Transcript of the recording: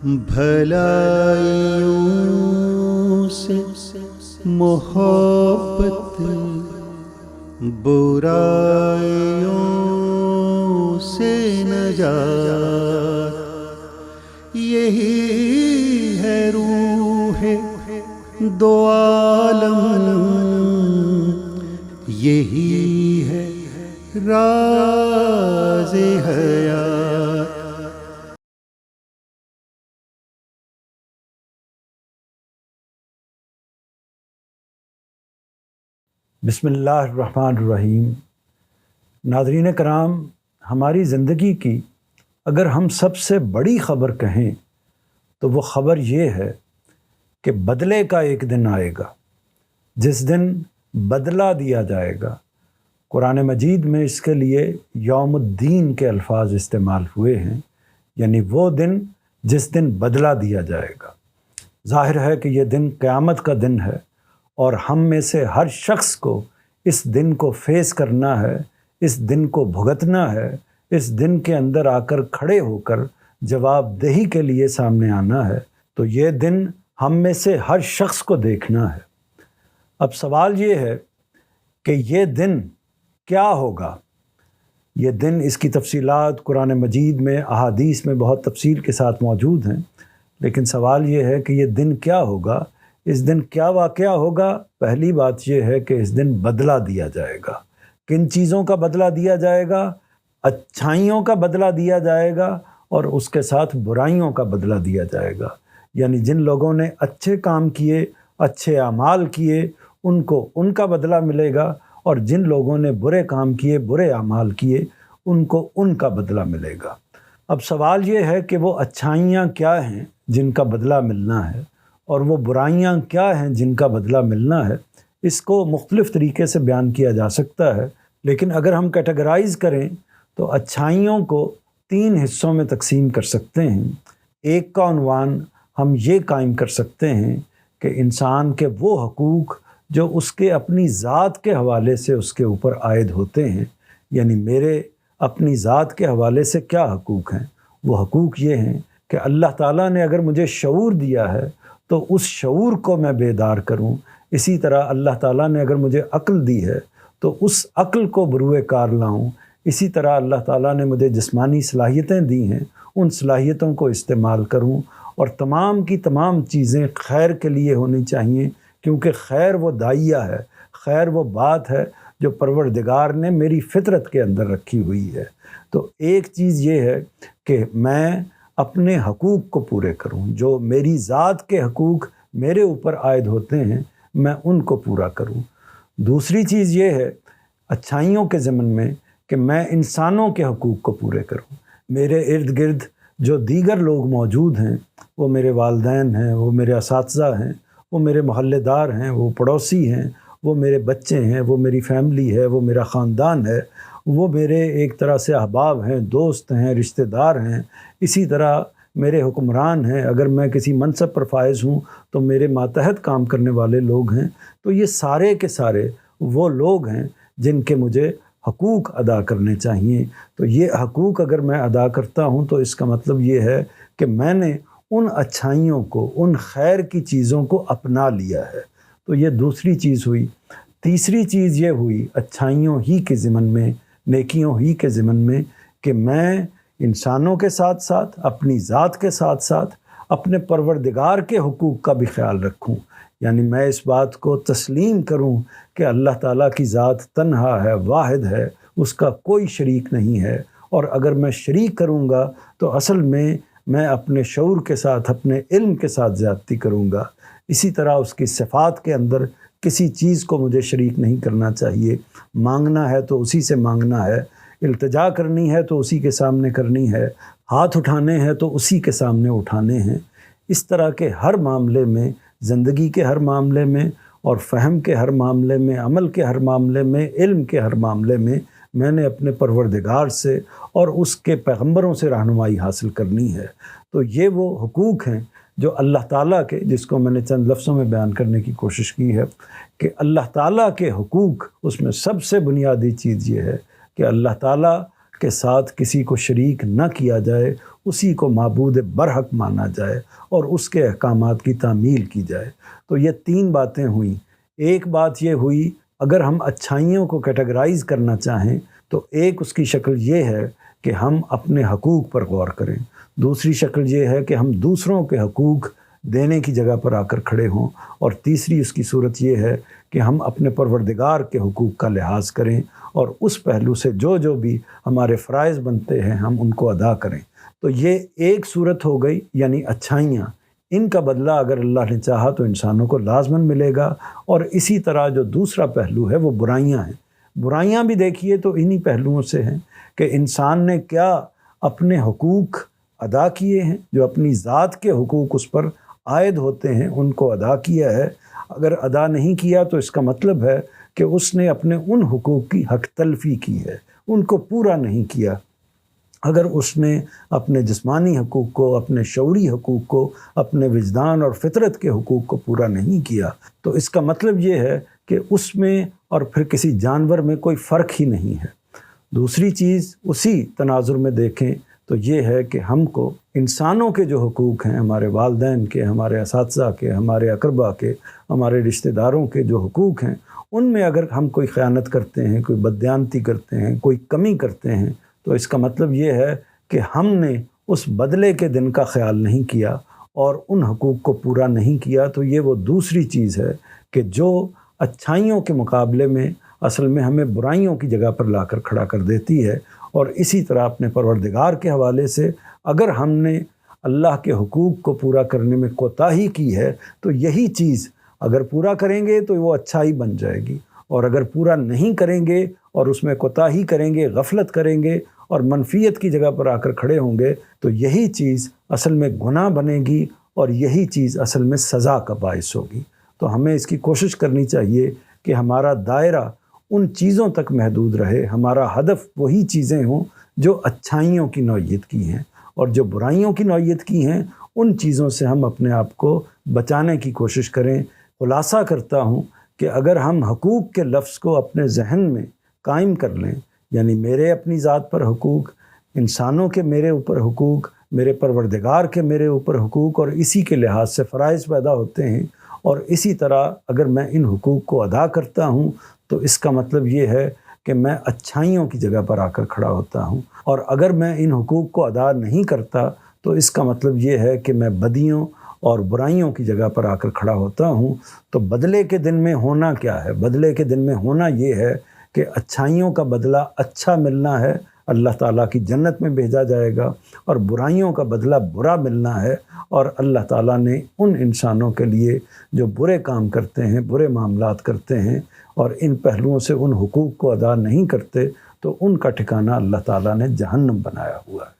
بھلائیوں سے محبت، برائیوں سے نجات، یہی ہے روح دو عالم، یہی ہے راز حیات۔ بسم اللہ الرحمن الرحیم۔ ناظرین کرام، ہماری زندگی کی اگر ہم سب سے بڑی خبر کہیں تو وہ خبر یہ ہے کہ بدلے کا ایک دن آئے گا، جس دن بدلہ دیا جائے گا۔ قرآن مجید میں اس کے لیے یوم الدین کے الفاظ استعمال ہوئے ہیں، یعنی وہ دن جس دن بدلہ دیا جائے گا۔ ظاہر ہے کہ یہ دن قیامت کا دن ہے، اور ہم میں سے ہر شخص کو اس دن کو فیس کرنا ہے، اس دن کو بھگتنا ہے، اس دن کے اندر آ کر کھڑے ہو کر جواب دہی کے لیے سامنے آنا ہے۔ تو یہ دن ہم میں سے ہر شخص کو دیکھنا ہے۔ اب سوال یہ ہے کہ یہ دن کیا ہوگا؟ یہ دن، اس کی تفصیلات قرآن مجید میں، احادیث میں بہت تفصیل کے ساتھ موجود ہیں، لیکن سوال یہ ہے کہ یہ دن کیا ہوگا؟ اس دن کیا واقعہ ہوگا؟ پہلی بات یہ ہے کہ اس دن بدلہ دیا جائے گا۔ کن چیزوں کا بدلہ دیا جائے گا؟ اچھائیوں کا بدلہ دیا جائے گا، اور اس کے ساتھ برائیوں کا بدلہ دیا جائے گا۔ یعنی جن لوگوں نے اچھے کام کیے، اچھے اعمال کیے، ان کو ان کا بدلہ ملے گا، اور جن لوگوں نے برے کام کیے، برے اعمال کیے، ان کو ان کا بدلہ ملے گا۔ اب سوال یہ ہے کہ وہ اچھائیاں کیا ہیں جن کا بدلہ ملنا ہے، اور وہ برائیاں کیا ہیں جن کا بدلہ ملنا ہے؟ اس کو مختلف طریقے سے بیان کیا جا سکتا ہے، لیکن اگر ہم کیٹیگرائز کریں تو اچھائیوں کو 3 حصوں میں تقسیم کر سکتے ہیں۔ ایک کا عنوان ہم یہ قائم کر سکتے ہیں کہ انسان کے وہ حقوق جو اس کے اپنی ذات کے حوالے سے اس کے اوپر عائد ہوتے ہیں، یعنی میرے اپنی ذات کے حوالے سے کیا حقوق ہیں؟ وہ حقوق یہ ہیں کہ اللہ تعالیٰ نے اگر مجھے شعور دیا ہے تو اس شعور کو میں بیدار کروں۔ اسی طرح اللہ تعالیٰ نے اگر مجھے عقل دی ہے تو اس عقل کو بروئے کار لاؤں۔ اسی طرح اللہ تعالیٰ نے مجھے جسمانی صلاحیتیں دی ہیں، ان صلاحیتوں کو استعمال کروں، اور تمام کی تمام چیزیں خیر کے لیے ہونی چاہیے، کیونکہ خیر وہ داعیہ ہے، خیر وہ بات ہے جو پروردگار نے میری فطرت کے اندر رکھی ہوئی ہے۔ تو ایک چیز یہ ہے کہ میں اپنے حقوق کو پورے کروں، جو میری ذات کے حقوق میرے اوپر عائد ہوتے ہیں میں ان کو پورا کروں۔ دوسری چیز یہ ہے اچھائیوں کے ضمن میں کہ میں انسانوں کے حقوق کو پورے کروں۔ میرے ارد گرد جو دیگر لوگ موجود ہیں، وہ میرے والدین ہیں، وہ میرے اساتذہ ہیں، وہ میرے محلے دار ہیں، وہ پڑوسی ہیں، وہ میرے بچے ہیں، وہ میری فیملی ہے، وہ میرا خاندان ہے، وہ میرے ایک طرح سے احباب ہیں، دوست ہیں، رشتہ دار ہیں، اسی طرح میرے حکمران ہیں۔ اگر میں کسی منصب پر فائز ہوں تو میرے ماتحت کام کرنے والے لوگ ہیں۔ تو یہ سارے کے سارے وہ لوگ ہیں جن کے مجھے حقوق ادا کرنے چاہیے۔ تو یہ حقوق اگر میں ادا کرتا ہوں تو اس کا مطلب یہ ہے کہ میں نے ان اچھائیوں کو، ان خیر کی چیزوں کو اپنا لیا ہے۔ تو یہ دوسری چیز ہوئی۔ تیسری چیز یہ ہوئی اچھائیوں ہی کے ضمن میں، نیکیوں ہی کے ضمن میں، کہ میں انسانوں کے ساتھ ساتھ، اپنی ذات کے ساتھ ساتھ، اپنے پروردگار کے حقوق کا بھی خیال رکھوں۔ یعنی میں اس بات کو تسلیم کروں کہ اللہ تعالیٰ کی ذات تنہا ہے، واحد ہے، اس کا کوئی شریک نہیں ہے، اور اگر میں شریک کروں گا تو اصل میں اپنے شعور کے ساتھ، اپنے علم کے ساتھ زیادتی کروں گا۔ اسی طرح اس کی صفات کے اندر کسی چیز کو مجھے شریک نہیں کرنا چاہیے۔ مانگنا ہے تو اسی سے مانگنا ہے، التجا کرنی ہے تو اسی کے سامنے کرنی ہے، ہاتھ اٹھانے ہیں تو اسی کے سامنے اٹھانے ہیں۔ اس طرح کے ہر معاملے میں، زندگی کے ہر معاملے میں، اور فہم کے ہر معاملے میں، عمل کے ہر معاملے میں، علم کے ہر معاملے میں نے اپنے پروردگار سے اور اس کے پیغمبروں سے رہنمائی حاصل کرنی ہے۔ تو یہ وہ حقوق ہیں جو اللہ تعالیٰ کے، جس کو میں نے چند لفظوں میں بیان کرنے کی کوشش کی ہے کہ اللہ تعالیٰ کے حقوق، اس میں سب سے بنیادی چیز یہ ہے کہ اللہ تعالیٰ کے ساتھ کسی کو شریک نہ کیا جائے، اسی کو معبود برحق مانا جائے اور اس کے احکامات کی تعمیل کی جائے۔ تو یہ 3 باتیں ہوئیں۔ ایک بات یہ ہوئی، اگر ہم اچھائیوں کو کیٹیگرائز کرنا چاہیں تو ایک اس کی شکل یہ ہے کہ ہم اپنے حقوق پر غور کریں، دوسری شکل یہ ہے کہ ہم دوسروں کے حقوق دینے کی جگہ پر آ کر کھڑے ہوں، اور تیسری اس کی صورت یہ ہے کہ ہم اپنے پروردگار کے حقوق کا لحاظ کریں اور اس پہلو سے جو بھی ہمارے فرائض بنتے ہیں ہم ان کو ادا کریں۔ تو یہ ایک صورت ہو گئی، یعنی اچھائیاں، ان کا بدلہ اگر اللہ نے چاہا تو انسانوں کو لازماً ملے گا۔ اور اسی طرح جو دوسرا پہلو ہے وہ برائیاں ہیں۔ برائیاں بھی دیکھیے تو انہی پہلوؤں سے ہیں کہ انسان نے کیا اپنے حقوق ادا کیے ہیں، جو اپنی ذات کے حقوق اس پر عائد ہوتے ہیں ان کو ادا کیا ہے۔ اگر ادا نہیں کیا تو اس کا مطلب ہے کہ اس نے اپنے ان حقوق کی حق تلفی کی ہے، ان کو پورا نہیں کیا۔ اگر اس نے اپنے جسمانی حقوق کو، اپنے شعوری حقوق کو، اپنے وجدان اور فطرت کے حقوق کو پورا نہیں کیا تو اس کا مطلب یہ ہے کہ اس میں اور پھر کسی جانور میں کوئی فرق ہی نہیں ہے۔ دوسری چیز اسی تناظر میں دیکھیں تو یہ ہے کہ ہم کو انسانوں کے جو حقوق ہیں، ہمارے والدین کے، ہمارے اساتذہ کے، ہمارے اقربا کے، ہمارے رشتہ داروں کے جو حقوق ہیں، ان میں اگر ہم کوئی خیانت کرتے ہیں، کوئی بددیانتی کرتے ہیں، کوئی کمی کرتے ہیں تو اس کا مطلب یہ ہے کہ ہم نے اس بدلے کے دن کا خیال نہیں کیا اور ان حقوق کو پورا نہیں کیا۔ تو یہ وہ دوسری چیز ہے کہ جو اچھائیوں کے مقابلے میں اصل میں ہمیں برائیوں کی جگہ پر لا کر کھڑا کر دیتی ہے۔ اور اسی طرح اپنے پروردگار کے حوالے سے اگر ہم نے اللہ کے حقوق کو پورا کرنے میں کوتاہی کی ہے تو یہی چیز اگر پورا کریں گے تو وہ اچھائی بن جائے گی، اور اگر پورا نہیں کریں گے اور اس میں کوتاہی کریں گے، غفلت کریں گے اور منفیت کی جگہ پر آ کر کھڑے ہوں گے تو یہی چیز اصل میں گناہ بنے گی اور یہی چیز اصل میں سزا کا باعث ہوگی۔ تو ہمیں اس کی کوشش کرنی چاہیے کہ ہمارا دائرہ ان چیزوں تک محدود رہے، ہمارا ہدف وہی چیزیں ہوں جو اچھائیوں کی نوعیت کی ہیں، اور جو برائیوں کی نوعیت کی ہیں ان چیزوں سے ہم اپنے آپ کو بچانے کی کوشش کریں۔ خلاصہ کرتا ہوں کہ اگر ہم حقوق کے لفظ کو اپنے ذہن میں قائم کر لیں، یعنی میرے اپنی ذات پر حقوق، انسانوں کے میرے اوپر حقوق، میرے پروردگار کے میرے اوپر حقوق، اور اسی کے لحاظ سے فرائض پیدا ہوتے ہیں، اور اسی طرح اگر میں ان حقوق کو ادا کرتا ہوں تو اس کا مطلب یہ ہے کہ میں اچھائیوں کی جگہ پر آ کر کھڑا ہوتا ہوں، اور اگر میں ان حقوق کو ادا نہیں کرتا تو اس کا مطلب یہ ہے کہ میں بدیوں اور برائیوں کی جگہ پر آ کر کھڑا ہوتا ہوں۔ تو بدلے کے دن میں ہونا کیا ہے؟ بدلے کے دن میں ہونا یہ ہے کہ اچھائیوں کا بدلہ اچھا ملنا ہے، اللہ تعالیٰ کی جنت میں بھیجا جائے گا، اور برائیوں کا بدلہ برا ملنا ہے، اور اللہ تعالیٰ نے ان انسانوں کے لیے جو برے کام کرتے ہیں، برے معاملات کرتے ہیں اور ان پہلوؤں سے ان حقوق کو ادا نہیں کرتے، تو ان کا ٹھکانہ اللہ تعالیٰ نے جہنم بنایا ہوا ہے۔